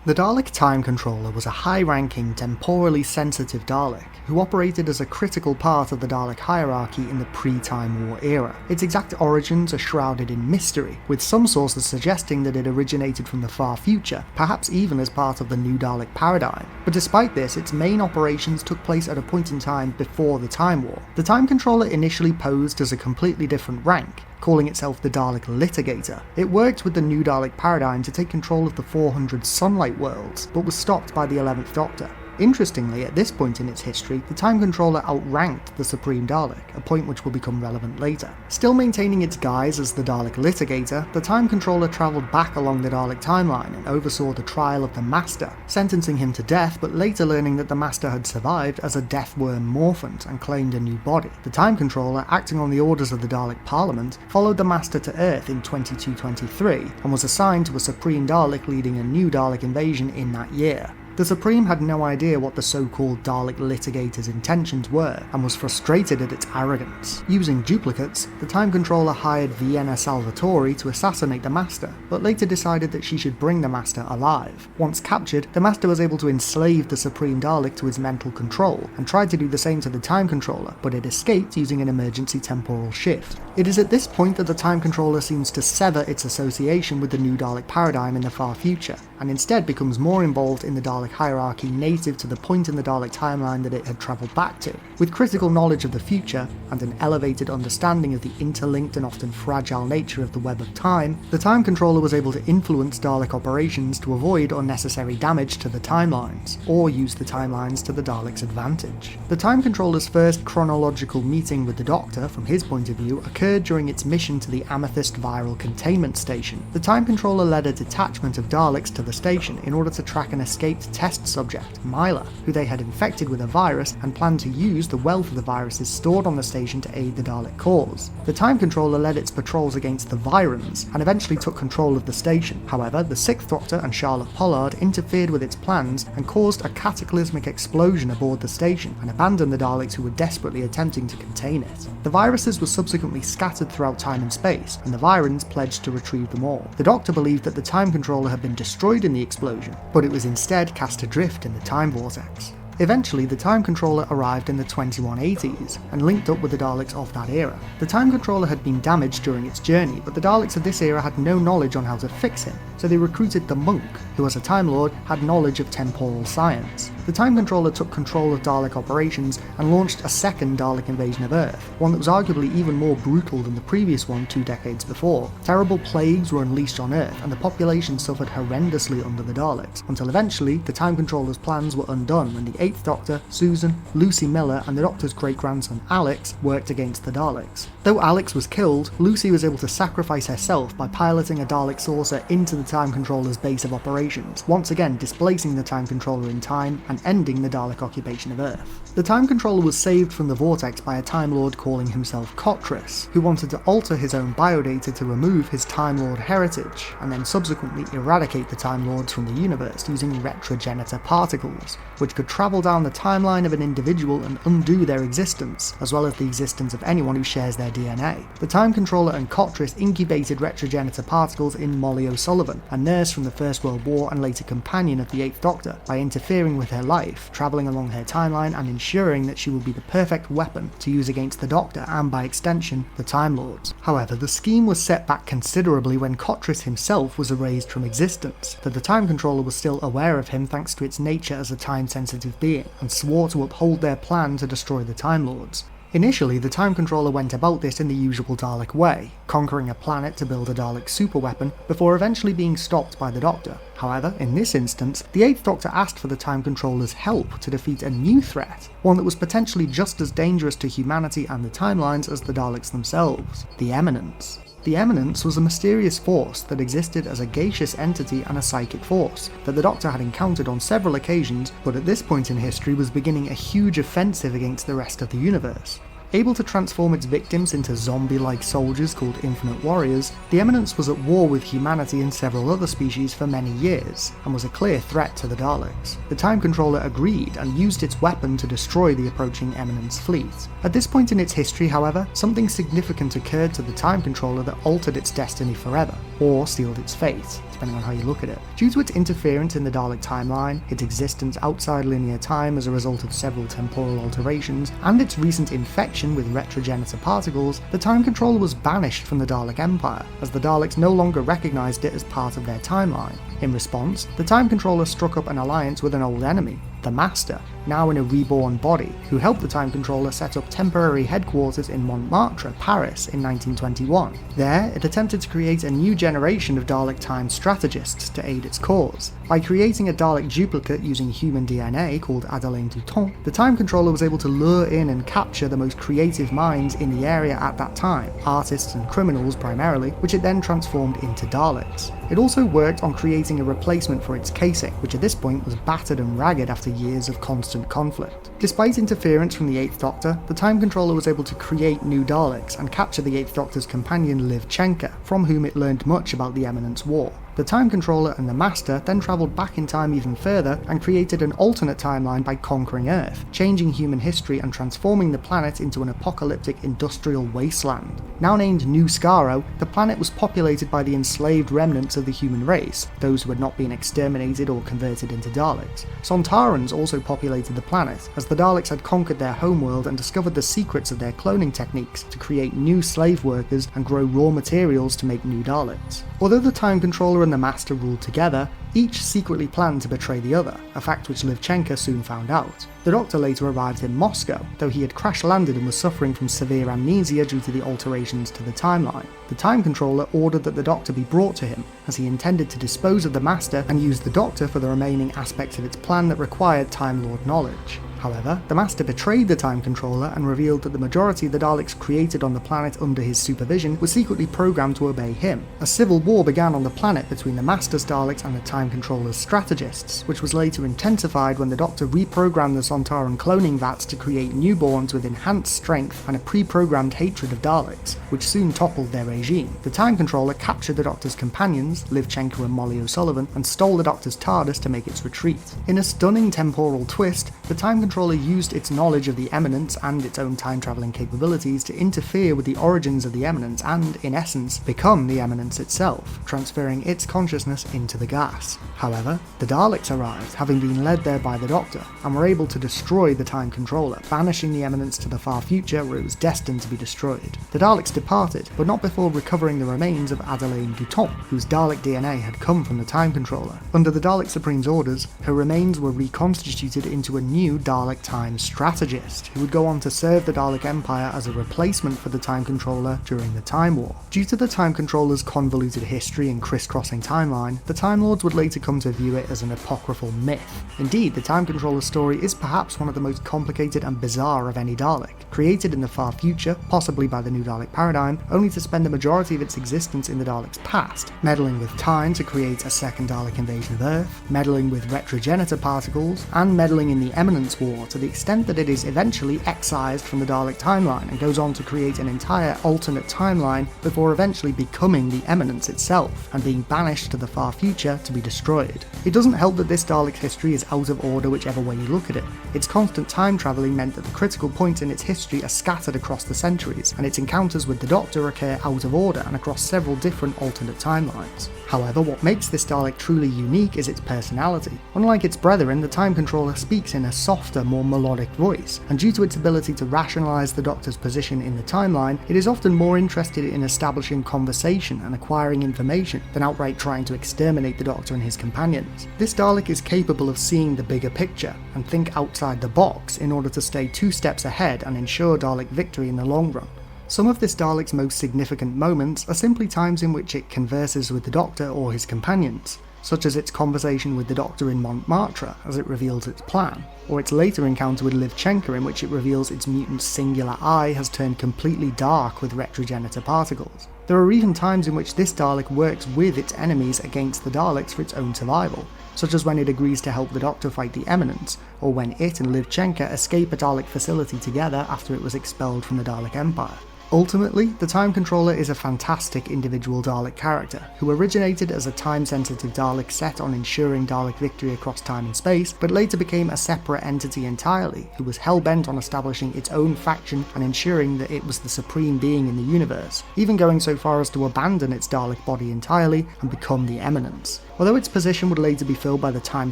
The Dalek Time Controller was a high-ranking, temporally sensitive Dalek who operated as a critical part of the Dalek hierarchy in the pre-Time War era. Its exact origins are shrouded in mystery, with some sources suggesting that it originated from the far future, perhaps even as part of the new Dalek paradigm. But despite this, its main operations took place at a point in time before the Time War. The Time Controller initially posed as a completely different rank, calling itself the Dalek Litigator. It worked with the new Dalek paradigm to take control of the 400 Sunlight worlds, but was stopped by the 11th Doctor. Interestingly, at this point in its history, the Time Controller outranked the Supreme Dalek, a point which will become relevant later. Still maintaining its guise as the Dalek Litigator, the Time Controller travelled back along the Dalek timeline and oversaw the trial of the Master, sentencing him to death, but later learning that the Master had survived as a deathworm morphant and claimed a new body. The Time Controller, acting on the orders of the Dalek Parliament, followed the Master to Earth in 2223 and was assigned to a Supreme Dalek leading a new Dalek invasion in that year. The Supreme had no idea what the so-called Dalek Litigator's intentions were, and was frustrated at its arrogance. Using duplicates, the Time Controller hired Vienna Salvatore to assassinate the Master, but later decided that she should bring the Master alive. Once captured, the Master was able to enslave the Supreme Dalek to his mental control, and tried to do the same to the Time Controller, but it escaped using an emergency temporal shift. It is at this point that the Time Controller seems to sever its association with the new Dalek paradigm in the far future, and instead becomes more involved in the Dalek hierarchy native to the point in the Dalek timeline that it had travelled back to. With critical knowledge of the future, and an elevated understanding of the interlinked and often fragile nature of the web of time, the Time Controller was able to influence Dalek operations to avoid unnecessary damage to the timelines, or use the timelines to the Daleks' advantage. The Time Controller's first chronological meeting with the Doctor, from his point of view, occurred during its mission to the Amethyst viral containment station. The Time Controller led a detachment of Daleks to the station in order to track an escaped test subject, Myla, who they had infected with a virus and planned to use the wealth of the viruses stored on the station to aid the Dalek cause. The Time Controller led its patrols against the Viyrans and eventually took control of the station. However, the 6th Doctor and Charlotte Pollard interfered with its plans and caused a cataclysmic explosion aboard the station and abandoned the Daleks who were desperately attempting to contain it. The viruses were subsequently scattered throughout time and space, and the Viyrans pledged to retrieve them all. The Doctor believed that the Time Controller had been destroyed in the explosion, but it was instead cast adrift in the time vortex. Eventually, the Time Controller arrived in the 2180s and linked up with the Daleks of that era. The Time Controller had been damaged during its journey, but the Daleks of this era had no knowledge on how to fix him, so they recruited the Monk, who as a Time Lord had knowledge of temporal science. The Time Controller took control of Dalek operations and launched a second Dalek invasion of Earth, one that was arguably even more brutal than the previous one 2 decades before. Terrible plagues were unleashed on Earth, and the population suffered horrendously under the Daleks, until eventually the Time Controller's plans were undone when the 8th Doctor, Susan, Lucie Miller and the Doctor's great-grandson Alex worked against the Daleks. Though Alex was killed, Lucie was able to sacrifice herself by piloting a Dalek saucer into the Time Controller's base of operations, once again displacing the Time Controller in time and ending the Dalek occupation of Earth. The Time Controller was saved from the vortex by a Time Lord calling himself Kotris, who wanted to alter his own biodata to remove his Time Lord heritage, and then subsequently eradicate the Time Lords from the universe using Retro-Genitor Particles, which could travel down the timeline of an individual and undo their existence, as well as the existence of anyone who shares their DNA. The Time Controller and Kotris incubated Retro-Genitor Particles in Molly O'Sullivan, a nurse from the First World War and later companion of the 8th Doctor, by interfering with her life, travelling along her timeline and ensuring that she would be the perfect weapon to use against the Doctor and, by extension, the Time Lords. However, the scheme was set back considerably when Kotris himself was erased from existence, though the Time Controller was still aware of him thanks to its nature as a time-sensitive being, and swore to uphold their plan to destroy the Time Lords. Initially, the Time Controller went about this in the usual Dalek way, conquering a planet to build a Dalek superweapon before eventually being stopped by the Doctor. However, in this instance, the 8th Doctor asked for the Time Controller's help to defeat a new threat, one that was potentially just as dangerous to humanity and the timelines as the Daleks themselves: the Eminence. The Eminence was a mysterious force that existed as a gaseous entity and a psychic force that the Doctor had encountered on several occasions, but at this point in history was beginning a huge offensive against the rest of the universe. Able to transform its victims into zombie-like soldiers called Infinite Warriors, the Eminence was at war with humanity and several other species for many years, and was a clear threat to the Daleks. The Time Controller agreed and used its weapon to destroy the approaching Eminence fleet. At this point in its history, however, something significant occurred to the Time Controller that altered its destiny forever, or sealed its fate. depending on how you look at it. Due to its interference in the Dalek timeline, its existence outside linear time as a result of several temporal alterations, and its recent infection with Retro-Genitor Particles, the Time Controller was banished from the Dalek Empire, as the Daleks no longer recognised it as part of their timeline. In response, the Time Controller struck up an alliance with an old enemy, the Master, now in a reborn body, who helped the Time Controller set up temporary headquarters in Montmartre, Paris in 1921. There, it attempted to create a new generation of Dalek Time Strategists to aid its cause. By creating a Dalek duplicate using human DNA called Adelaine Dutomps, the Time Controller was able to lure in and capture the most creative minds in the area at that time, artists and criminals primarily, which it then transformed into Daleks. It also worked on creating a replacement for its casing, which at this point was battered and ragged after years of constant conflict. Despite interference from the 8th Doctor, the Time Controller was able to create new Daleks and capture the 8th Doctor's companion Liv Chenka, from whom it learned much about the Eminence War. The Time Controller and the Master then travelled back in time even further and created an alternate timeline by conquering Earth, changing human history and transforming the planet into an apocalyptic industrial wasteland. Now named New Skaro, the planet was populated by the enslaved remnants of the human race, those who had not been exterminated or converted into Daleks. Sontarans also populated the planet, as the Daleks had conquered their homeworld and discovered the secrets of their cloning techniques to create new slave workers and grow raw materials to make new Daleks. Although the Time Controller and the Master ruled together, each secretly planned to betray the other, a fact which Liv Chenka soon found out. The Doctor later arrived in Moscow, though he had crash-landed and was suffering from severe amnesia due to the alterations to the timeline. The Time Controller ordered that the Doctor be brought to him, as he intended to dispose of the Master and use the Doctor for the remaining aspects of its plan that required Time Lord knowledge. However, the Master betrayed the Time Controller and revealed that the majority of the Daleks created on the planet under his supervision were secretly programmed to obey him. A civil war began on the planet between the Master's Daleks and the Time Controller's Strategists, which was later intensified when the Doctor reprogrammed the Sontaran cloning vats to create newborns with enhanced strength and a pre-programmed hatred of Daleks, which soon toppled their regime. The Time Controller captured the Doctor's companions, Liv Chenka and Molly O'Sullivan, and stole the Doctor's TARDIS to make its retreat. In a stunning temporal twist, the Time Controller used its knowledge of the Eminence and its own time-travelling capabilities to interfere with the origins of the Eminence and, in essence, become the Eminence itself, transferring its consciousness into the gas. However, the Daleks arrived, having been led there by the Doctor, and were able to destroy the Time Controller, banishing the Eminence to the far future where it was destined to be destroyed. The Daleks departed, but not before recovering the remains of Adelaine Dutomps, whose Dalek DNA had come from the Time Controller. Under the Dalek Supreme's orders, her remains were reconstituted into a new Dalek Time Strategist, who would go on to serve the Dalek Empire as a replacement for the Time Controller during the Time War. Due to the Time Controller's convoluted history and crisscrossing timeline, the Time Lords would later come to view it as an apocryphal myth. Indeed, the Time Controller's story is perhaps one of the most complicated and bizarre of any Dalek. Created in the far future, possibly by the new Dalek paradigm, only to spend the majority of its existence in the Dalek's past, meddling with time to create a second Dalek invasion of Earth, meddling with Retro-Genitor Particles, and meddling in the Eminence War to the extent that it is eventually excised from the Dalek timeline and goes on to create an entire alternate timeline before eventually becoming the Eminence itself and being banished to the far future to be destroyed. It doesn't help that this Dalek's history is out of order whichever way you look at it. Its constant time travelling meant that the critical points in its history are scattered across the centuries, and its encounters with the Doctor occur out of order and across several different alternate timelines. However, what makes this Dalek truly unique is its personality. Unlike its brethren, the Time Controller speaks in a softer, more melodic voice, and due to its ability to rationalise the Doctor's position in the timeline, it is often more interested in establishing conversation and acquiring information than outright trying to exterminate the Doctor and his companions. This Dalek is capable of seeing the bigger picture and think outside the box in order to stay 2 steps ahead and ensure Dalek victory in the long run. Some of this Dalek's most significant moments are simply times in which it converses with the Doctor or his companions, such as its conversation with the Doctor in Montmartre as it reveals its plan, or its later encounter with Liv Chenka in which it reveals its mutant's singular eye has turned completely dark with Retro-Genitor Particles. There are even times in which this Dalek works with its enemies against the Daleks for its own survival, such as when it agrees to help the Doctor fight the Eminence, or when it and Liv Chenka escape a Dalek facility together after it was expelled from the Dalek Empire. Ultimately, the Time Controller is a fantastic individual Dalek character, who originated as a time-sensitive Dalek set on ensuring Dalek victory across time and space, but later became a separate entity entirely, who was hell-bent on establishing its own faction and ensuring that it was the supreme being in the universe, even going so far as to abandon its Dalek body entirely and become the Eminence. Although its position would later be filled by the Time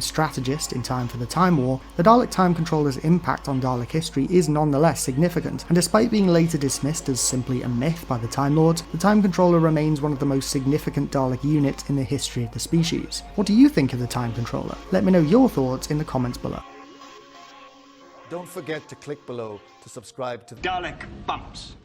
Strategist in time for the Time War, the Dalek Time Controller's impact on Dalek history is nonetheless significant, and despite being later dismissed as simply a myth by the Time Lords, the Time Controller remains one of the most significant Dalek units in the history of the species. What do you think of the Time Controller? Let me know your thoughts in the comments below. Don't forget to click below to subscribe to Dalek Bumps.